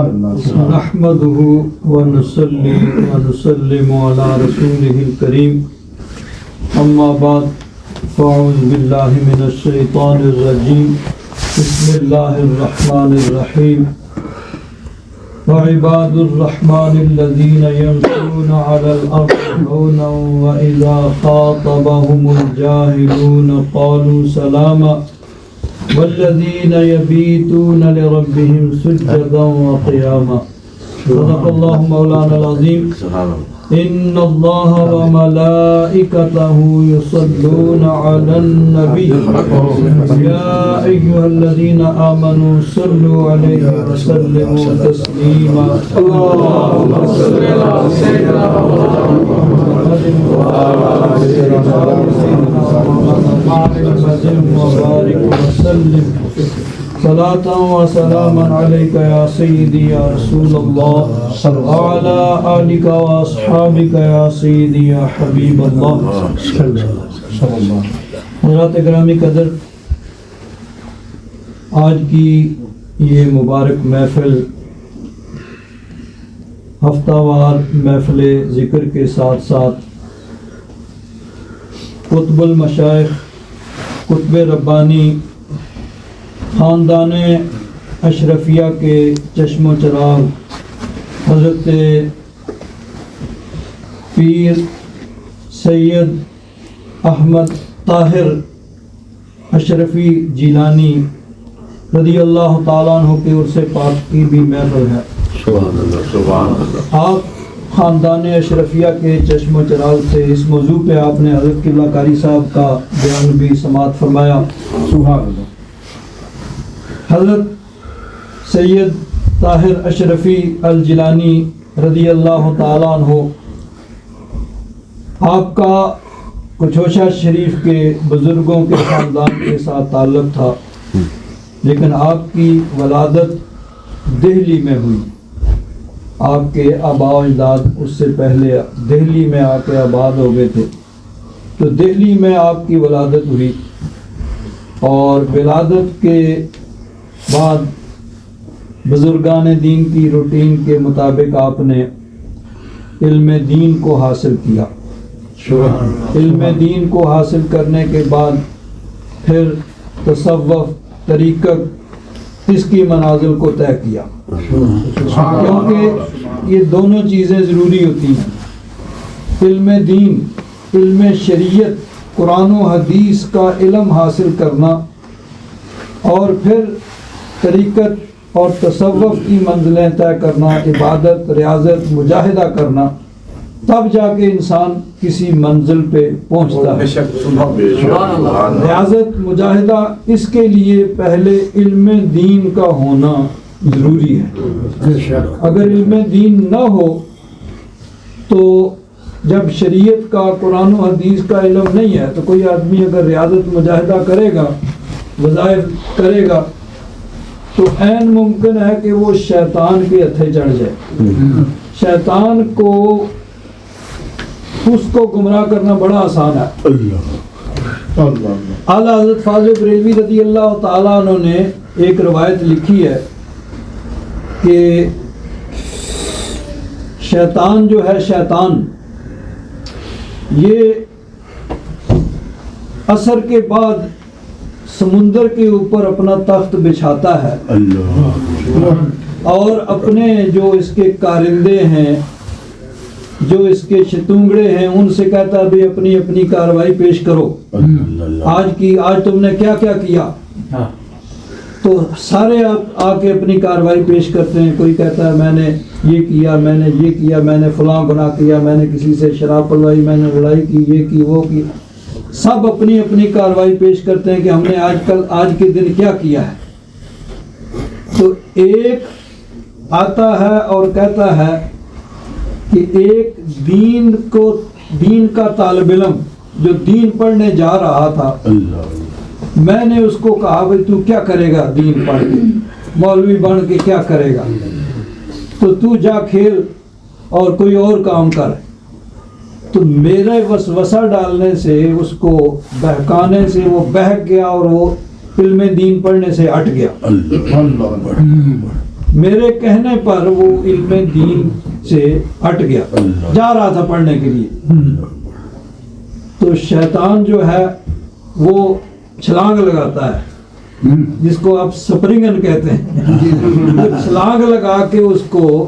نحمده ونصلي ونسلم على رسوله الكريم اما بعد فاعوذ بالله من الشيطان الرجيم بسم الله الرحمن الرحيم وعباد الرحمن الذين يمشون على الأرض هونا وإذا خاطبهم الجاهلون قالوا سلاما والذين يبيتون لربهم سجدا وقياما صدق الله مولانا العظيم إن الله وملائكته يصلون على النبي يا أيها الذين آمنوا صلوا عليه وسلموا تسليما اللهم صل على سيدنا محمد وعلى سيدنا وبارك وسلم صلاة وسلاما عليك يا سيدي يا رسول الله وعلى آلك وأصحابك يا سيدي يا حبيب الله حضرات گرامی قدر، آج کی یہ مبارک محفل ہفتہ وار محفل ذکر کے ساتھ ساتھ قطب المشائخ قطب ربانی خاندان اشرفیہ کے چشم و چراغ حضرت پیر سید احمد طاہر اشرفی جیلانی رضی اللہ تعالیٰ عنہ کے عرص پاک کی بھی محفل ہے۔ سبحان اللہ سبحان اللہ۔ آپ خاندان اشرفیہ کے چشم و چراغ سے اس موضوع پہ آپ نے حضرت قبلہ قاری صاحب کا بیان بھی سماعت فرمایا۔ سبحان اللہ۔ حضرت سید طاہر اشرفی الجیلانی رضی اللہ تعالیٰ عنہ، آپ کا کچھوشا شریف کے بزرگوں کے خاندان کے ساتھ تعلق تھا، لیکن آپ کی ولادت دہلی میں ہوئی۔ آپ کے آباء و اجداد اس سے پہلے دہلی میں آ کے آباد ہو گئے تھے، تو دہلی میں آپ کی ولادت ہوئی، اور ولادت کے بعد بزرگان دین کی روٹین کے مطابق آپ نے علم دین کو حاصل کیا۔ علم دین کو حاصل کرنے کے بعد پھر تصوف، طریقت، اس کی منازل کو طے کیا، کیونکہ یہ دونوں چیزیں ضروری ہوتی ہیں۔ علم دین، علم شریعت، قرآن و حدیث کا علم حاصل کرنا، اور پھر طریقت اور تصوف کی منزلیں طے کرنا، عبادت، ریاضت، مجاہدہ کرنا، تب جا کے انسان کسی منزل پہ پہنچتا ہے۔ ریاضت، مجاہدہ، اس کے لیے پہلے علم دین کا ہونا ضروری ہے۔ اگر علم دین نہ ہو تو جب شریعت کا، قرآن و حدیث کا علم نہیں ہے تو کوئی آدمی اگر ریاضت مجاہدہ کرے گا، وظائف کرے گا، تو عین ممکن ہے کہ وہ شیطان کے ہتھے چڑھ جائے۔ شیطان کو، اس کو گمراہ کرنا بڑا آسان ہے۔ اعلیٰ حضرت فاضل بریلوی رضی اللہ تعالیٰ عنہ نے ایک روایت لکھی ہے کہ شیطان جو ہے، شیطان یہ عصر کے بعد سمندر کے اوپر اپنا تخت بچھاتا ہے، اور اپنے جو اس کے کارندے ہیں، جو اس کے شتونگڑے ہیں، ان سے کہتا ہے بھی اپنی اپنی کارروائی پیش کرو، آج تم نے کیا کیا کیا۔ تو سارے آ کے اپنی کارروائی پیش کرتے ہیں۔ کوئی کہتا ہے میں نے یہ کیا، میں نے یہ کیا، میں نے فلاں گناہ کیا، میں نے کسی سے شراب پلوائی، میں نے لڑائی کی، یہ کی، وہ کی۔ سب اپنی اپنی کارروائی پیش کرتے ہیں کہ ہم نے آج کے دن کیا کیا ہے۔ تو ایک آتا ہے اور کہتا ہے کہ ایک دین کا طالب علم جو دین پڑھنے جا رہا تھا، میں نے اس کو کہا بھائی تو کیا کرے گا دین پڑھ کے، مولوی بن کے کیا کرے گا، تو جا کھیل اور کوئی اور کام کر۔ تو میرے وسوسہ ڈالنے سے، اس کو بہکانے سے وہ بہک گیا اور وہ علم دین پڑھنے سے ہٹ گیا۔ میرے کہنے پر وہ علم دین سے ہٹ گیا، جا رہا تھا پڑھنے کے لیے، تو شیطان جو ہے وہ چھلانگ لگاتا ہے، جس کو آپ سپرنگن کہتے ہیں، چھلانگ لگا کے اس کو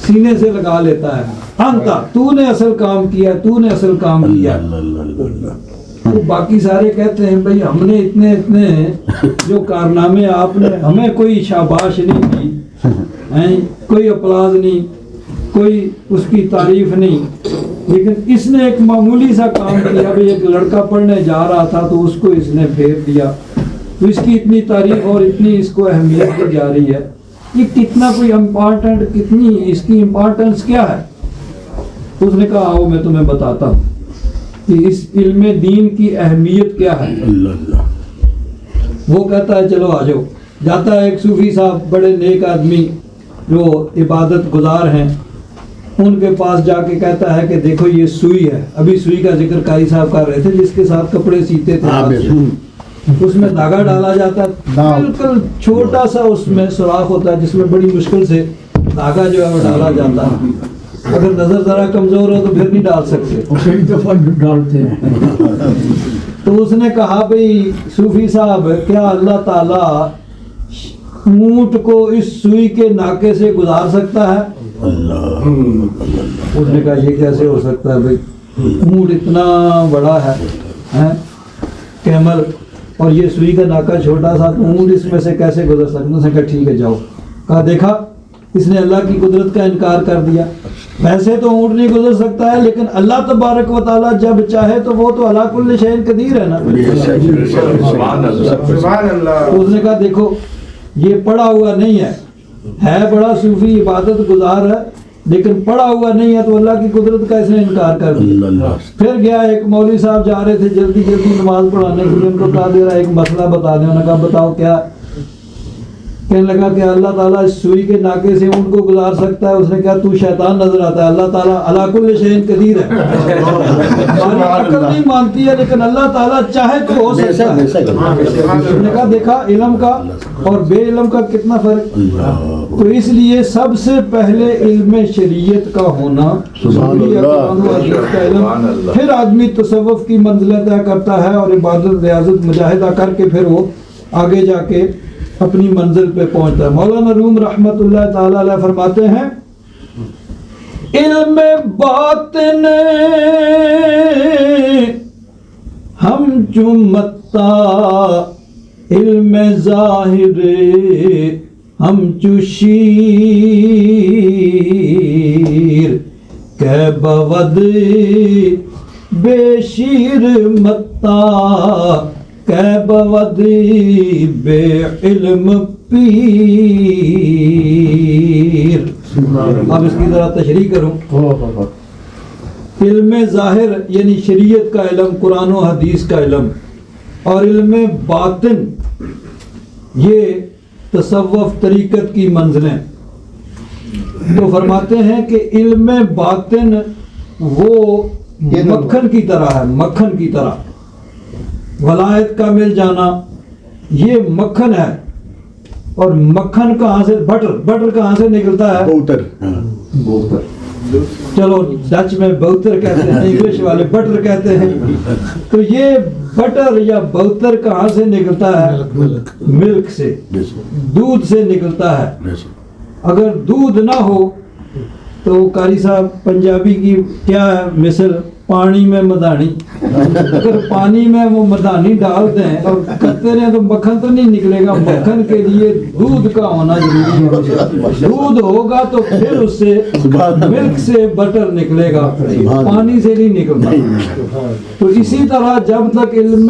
سینے سے لگا لیتا ہے، انتا تو نے اصل کام کیا، تو نے اصل کام کیا۔ تو باقی سارے کہتے ہیں بھئی ہم نے اتنے جو کارنامے آپ نے، ہمیں کوئی شاباش نہیں دی، کوئی اپلاز نہیں، کوئی اس کی تعریف نہیں، لیکن اس نے ایک معمولی سا کام کیا، بھئی ایک لڑکا پڑھنے جا رہا تھا تو اس کو اس نے پھیر دیا، تو اس کی اتنی تعریف اور اتنی اس کو اہمیت دی جا رہی ہے، یہ کتنا کوئی امپارٹنٹ، کتنی اس کی امپارٹنس کیا ہے؟ اس نے کہا آؤ میں تمہیں بتاتا ہوں کہ اس علم دین کی اہمیت کیا ہے۔ وہ کہتا ہے چلو آ جاؤ، جاتا ہے ایک صوفی صاحب، بڑے نیک آدمی جو عبادت گزار ہیں، ان کے پاس جا کے کہتا ہے کہ دیکھو یہ سوئی ہے، ابھی سوئی کا ذکر قاری صاحب کر رہے تھے، جس کے ساتھ کپڑے سیتے تھے، اس میں دھاگا ڈالا جاتا ہے، بالکل چھوٹا سا اس میں سوراخ ہوتا ہے جس میں بڑی مشکل سے دھاگا جو ہے وہ ڈالا جاتا ہے، اگر نظر ذرا کمزور ہو تو پھر نہیں ڈال سکتے، کئی دفعہ ڈالتے ہیں۔ تو اس نے کہا بھئی صوفی صاحب کیا اللہ تعالیٰ اونٹ کو اس سوئی کے ناکے سے گزار سکتا ہے؟ اس نے کہا یہ کیسے ہو سکتا ہے بھئی، اونٹ اتنا بڑا ہے کیمل، اور یہ سوئی کا ناکا چھوٹا سا، تو اونٹ اس میں سے کیسے گزر سکتا ہے؟ اس نے کہا ٹھیک ہے جاؤ۔ کہا دیکھا اس نے اللہ کی قدرت کا انکار کر دیا، ویسے تو اونٹ نہیں گزر سکتا ہے، لیکن اللہ تبارک و تعالیٰ جب چاہے تو وہ تو علی کل شیء قدیر ہے نا۔ تو اس نے کہا دیکھو یہ پڑھا ہوا نہیں ہے بڑا صوفی عبادت گزار ہے، لیکن پڑھا ہوا نہیں ہے، تو اللہ کی قدرت کا اس نے انکار کر دیا۔ پھر گیا، ایک مولوی صاحب جا رہے تھے جلدی نماز پڑھانے کے لیے، ان کو کہا دے رہا ایک مسئلہ بتا دیں، انہوں نے کہا بتاؤ کیا؟ کہنے لگا کہ اللہ تعالیٰ اس سوئی کے ناکے سے اونٹ کو گزار سکتا ہے۔ اس نے کہا تو شیطان نظر آتا ہے، اللہ تعالیٰ علی کل شیء قدیر ہے، ہماری عقل نہیں مانتی ہے، لیکن اللہ تعالیٰ چاہے تو ہو سکتا ہے۔ اس نے کہا دیکھا علم کا اور بے علم کا کتنا فرق۔ تو اس لیے سب سے پہلے علم شریعت کا ہونا، قرآن و حدیث کا علم، پھر آدمی تصوف کی منزلیں طے کرتا ہے اور عبادت ریاضت مجاہدہ کر کے پھر وہ آگے جا کے اپنی منزل پہ پہنچتا ہے۔ مولانا روم رحمت اللہ تعالی علیہ فرماتے ہیں علم باطن ہم چمتا، علم ظاہر ہم چشیر، کہ بود بے شیر متا، کہ بود بے علم پیر۔ اب اس کی ذرا تشریح کروں۔ علم ظاہر یعنی شریعت کا علم، قرآن و حدیث کا علم، اور علم باطن یہ تصوف طریقت کی منزلیں۔ تو فرماتے ہیں کہ علم باطن وہ مکھن کی طرح ہے، مکھن کی طرح، ولایت کا مل جانا یہ مکھن ہے۔ اور مکھن کہاں سے، بٹر کہاں سے نکلتا ہے؟ بوتر، چلو ڈچ میں بوتر کہتے ہیں، انگلش والے بٹر کہتے ہیں۔ تو یہ بٹر یا بوتر کہاں سے نکلتا ہے؟ ملک سے، دودھ سے نکلتا ہے۔ اگر دودھ نہ ہو تو قاری صاحب پنجابی کی کیا ہے مثل، پانی میں مدانی، اگر پانی میں وہ مدانی ڈال دیں اور کرتے رہیں تو مکھن تو نہیں نکلے گا۔ مکھن کے لیے دودھ کا ہونا ضروری ہے، دودھ ہوگا تو پھر اس سے ملک سے بٹر نکلے گا، پانی سے نہیں نکلتا۔ تو اسی طرح جب تک علم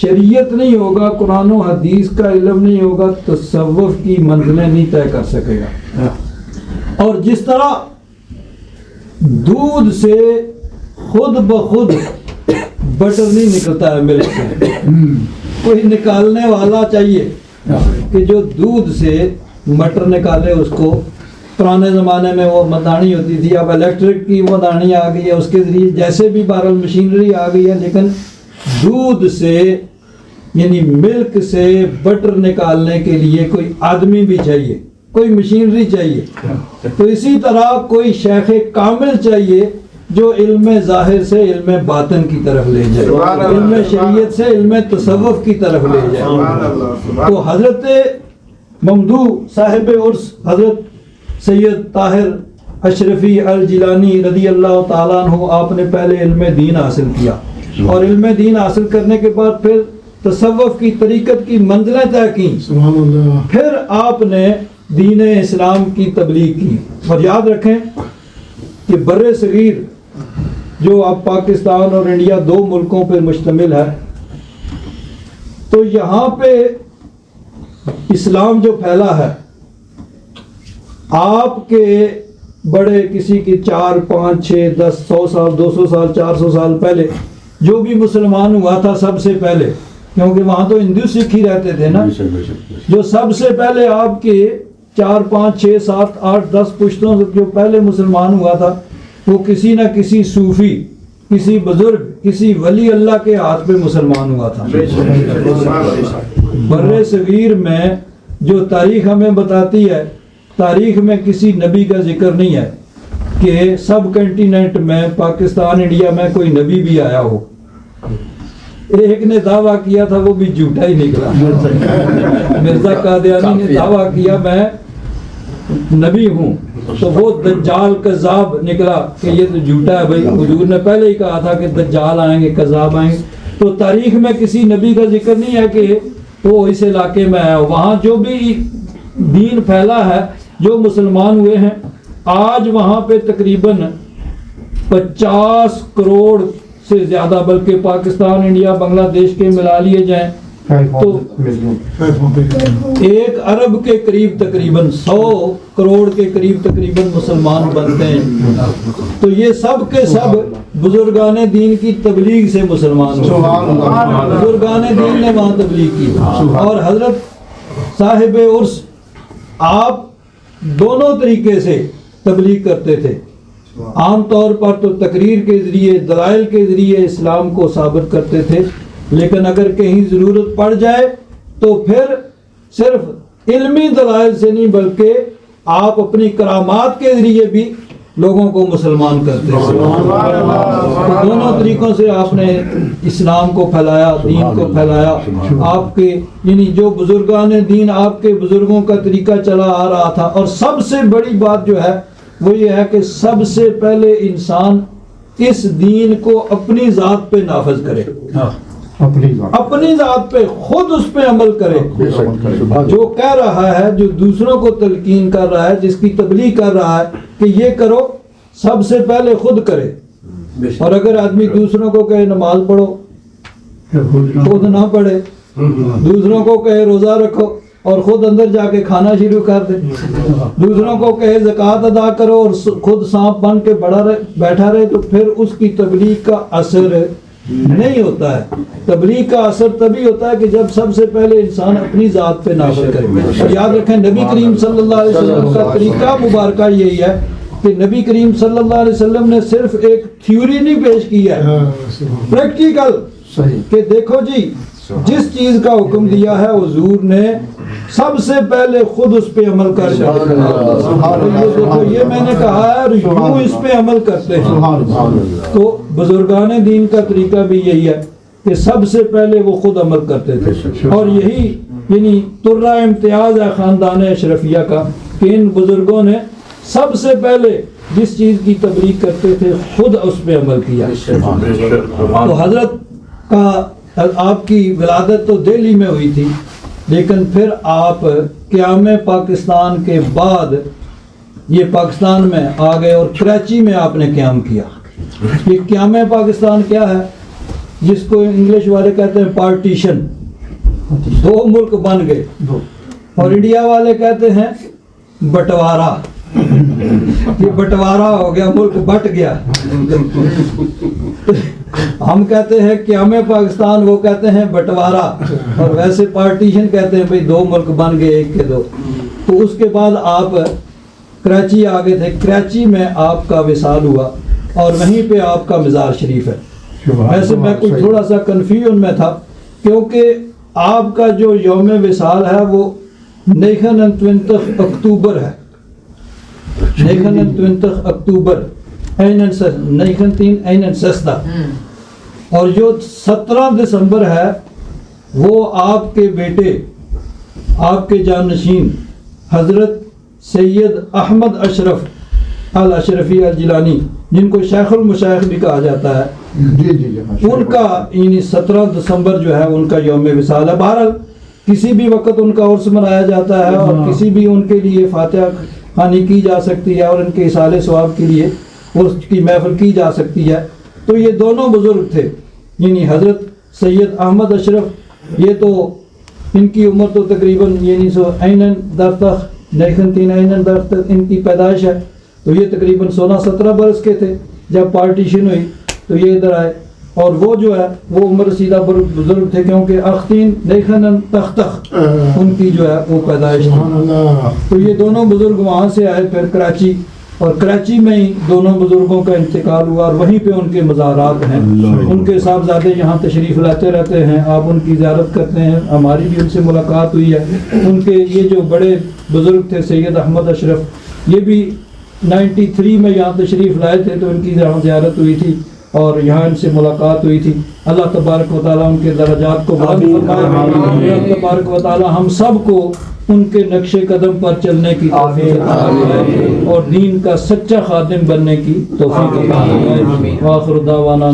شریعت نہیں ہوگا، قرآن و حدیث کا علم نہیں ہوگا، تصوف کی منزلیں نہیں طے کر سکے گا۔ اور جس طرح دودھ سے خود بخود بٹر نہیں نکلتا ہے ملک سے، کوئی نکالنے والا چاہیے کہ جو دودھ سے مٹر نکالے اس کو۔ پرانے زمانے میں وہ مدانی ہوتی تھی، اب الیکٹرک کی مدانی آ گئی ہے، اس کے ذریعے جیسے بھی بہرحال مشینری آ گئی ہے، لیکن دودھ سے یعنی ملک سے بٹر نکالنے کے لیے کوئی آدمی بھی چاہیے۔ کوئی مشینری چاہیے. تو اسی طرح کوئی شیخ کامل چاہیے جو علم ظاہر سے علم باطن کی طرف لے جائے, علم شریعت سے علم تصوف کی طرف لے جائے. تو حضرت ممدوح صاحب عرس حضرت سید طاہر اشرفی الجیلانی رضی اللہ تعالیٰ عنہ, آپ نے پہلے علم دین حاصل کیا اور علم دین حاصل کرنے کے بعد پھر تصوف کی طریقت کی منزلیں طے کی. پھر آپ نے دین اسلام کی تبلیغ کی. اور یاد رکھیں کہ بر صغیر جو اب پاکستان اور انڈیا دو ملکوں پہ مشتمل ہے, تو یہاں پہ اسلام جو پھیلا ہے, آپ کے بڑے کسی کی 4 5 6 10 100 سال 200 سال 400 سال پہلے جو بھی مسلمان ہوا تھا سب سے پہلے, کیونکہ وہاں تو ہندو سکھ ہی رہتے تھے نا, جو سب سے پہلے آپ کے 4 5 6 7 8 10 پشتوں سے جو پہلے مسلمان ہوا تھا وہ کسی نہ کسی صوفی, کسی بزرگ, کسی ولی اللہ کے ہاتھ پہ مسلمان ہوا تھا. بر صغیر میں جو تاریخ ہمیں بتاتی ہے, تاریخ میں کسی نبی کا ذکر نہیں ہے کہ سب کنٹیننٹ میں پاکستان انڈیا میں کوئی نبی بھی آیا ہو. ایک نے دعویٰ کیا تھا وہ بھی جھوٹا ہی نکلا. مرزا قادیانی نے دعویٰ کیا میں نبی ہوں, تو وہ دجال کذاب نکلا کہ یہ تو جھوٹا ہے بھائی, حضور نے پہلے ہی کہا تھا کہ دجال آئیں گے, کذاب آئیں گے. تو تاریخ میں کسی نبی کا ذکر نہیں ہے کہ وہ اس علاقے میں آیا. وہاں جو بھی دین پھیلا ہے, جو مسلمان ہوئے ہیں, آج وہاں پہ تقریباً 50 کروڑ سے زیادہ, بلکہ پاکستان انڈیا بنگلہ دیش کے ملا لیے جائیں تو 1 ارب کے قریب تقریباً 100 کروڑ کے قریب تقریباً مسلمان بنتے ہیں. تو یہ سب کے سب بزرگان دین کی تبلیغ سے مسلمان ہوئے. بزرگان دین نے وہاں تبلیغ کی. اور حضرت صاحب عرس آپ دونوں طریقے سے تبلیغ کرتے تھے. عام طور پر تو تقریر کے ذریعے, دلائل کے ذریعے اسلام کو ثابت کرتے تھے, لیکن اگر کہیں ضرورت پڑ جائے تو پھر صرف علمی دلائل سے نہیں بلکہ آپ اپنی کرامات کے ذریعے بھی لوگوں کو مسلمان کرتے تھے. تو دونوں طریقوں سے آپ نے اسلام کو پھیلایا, دین کو پھیلایا. آپ کے یعنی جو بزرگان دین, آپ کے بزرگوں کا طریقہ چلا آ رہا تھا. اور سب سے بڑی بات جو ہے وہ یہ ہے کہ سب سے پہلے انسان اس دین کو اپنی ذات پہ نافذ کرے, اپنی ذات پہ خود اس پہ عمل کرے. جو کہہ رہا ہے, جو دوسروں کو تلقین کر رہا ہے, جس کی تبلیغ کر رہا ہے کہ یہ کرو, سب سے پہلے خود کرے. اور اگر آدمی دوسروں کو کہے نماز پڑھو, خود نہ پڑھے, دوسروں کو کہے روزہ رکھو اور خود اندر جا کے کھانا شروع کر دے, دوسروں کو کہے زکوٰۃ ادا کرو اور خود سانپ بن کے بیٹھا رہے, تو پھر اس کی تبلیغ کا اثر نہیں ہوتا ہے. تبلیغ کا اثر تبھی ہوتا ہے کہ جب سب سے پہلے انسان اپنی ذات پہ نافذ کرے. اور یاد رکھیں نبی کریم صلی اللہ علیہ وسلم کا طریقہ مبارکہ یہی ہے کہ نبی کریم صلی اللہ علیہ وسلم نے صرف ایک تھیوری نہیں پیش کی ہے, پریکٹیکل, کہ دیکھو جی جس چیز کا حکم دیا ہے حضور نے سب سے پہلے خود اس پہ عمل کر جائے. دیکھو یہ میں نے کہا ہے, یوں اس پہ عمل کرتے ہیں. تو بزرگان دین کا طریقہ بھی یہی ہے کہ سب سے پہلے وہ خود عمل کرتے تھے. اور یہی یعنی ترہ امتیاز ہے خاندان اشرفیہ کا کہ ان بزرگوں نے سب سے پہلے جس چیز کی تبلیغ کرتے تھے خود اس پہ عمل کیا. تو حضرت کا آپ کی ولادت تو دہلی میں ہوئی تھی, لیکن پھر آپ قیام پاکستان کے بعد یہ پاکستان میں آ گئے اور کراچی میں آپ نے قیام کیا. یہ قیام پاکستان کیا ہے, جس کو انگلش والے کہتے ہیں پارٹیشن, 2 ملک بن گئے, اور انڈیا والے کہتے ہیں بٹوارا. یہ بٹوارا ہو گیا, ملک بٹ گیا. ہم کہتے ہیں قیام پاکستان, وہ کہتے ہیں بٹوارا, اور ویسے پارٹیشن کہتے ہیں بھئی 2 ملک بن گئے, 1 کے 2. تو اس کے بعد آپ کراچی آ گئے تھے. کراچی میں آپ کا وصال ہوا اور وہیں پہ آپ کا مزار شریف ہے. ویسے میں کوئی تھوڑا سا کنفیوژن میں تھا کیونکہ آپ کا جو یوم وصال ہے وہ 29 اکتوبر ہے, 29 اکتوبر 1961, اور جو 17 دسمبر ہے وہ آپ کے بیٹے, آپ کے جانشین حضرت سید احمد اشرف الاشرفی الجیلانی, جن کو شیخ المشائخ بھی کہا جاتا ہے, ان کا یعنی 17 دسمبر جو ہے ان کا یوم وصال ہے. بہرحال کسی بھی وقت ان کا عرس منایا جاتا ہے اور کسی بھی ان کے لیے فاتحہ خوانی کی جا سکتی ہے اور ان کے اصال ثواب کے لیے عرس کی محفل کی جا سکتی ہے. تو یہ دونوں بزرگ تھے, یعنی حضرت سید احمد اشرف, یہ تو ان کی عمر تو تقریباً یعنی 1939 ان کی پیدائش ہے, تو یہ تقریباً 16-17 برس کے تھے جب پارٹیشن ہوئی تو یہ ادھر آئے. اور وہ جو ہے وہ عمر رسیدہ بزرگ تھے کیونکہ اختین نیخن تختخ ان کی جو ہے وہ پیدائش تھی. تو یہ دونوں بزرگ وہاں سے آئے پھر کراچی, اور کراچی میں ہی دونوں بزرگوں کا انتقال ہوا اور وہیں پہ ان کے مزارات ہیں. ان کے صاحبزادے یہاں تشریف لاتے رہتے ہیں, آپ ان کی زیارت کرتے ہیں, ہماری بھی ان سے ملاقات ہوئی ہے. ان کے یہ جو بڑے بزرگ تھے سید احمد اشرف, یہ بھی 93 میں یہاں تشریف لائے تھے, تو ان کی یہاں زیارت ہوئی تھی اور یہاں ان سے ملاقات ہوئی تھی. اللہ تبارک و تعالیٰ ان کے درجات کو بلند فرمائے. اللہ تبارک و تعالیٰ ہم سب کو ان کے نقش قدم پر چلنے کی توفیق عطا فرمائے اور دین کا سچا خادم بننے کی توفیق عطا فرمائے. وآخر دعوانا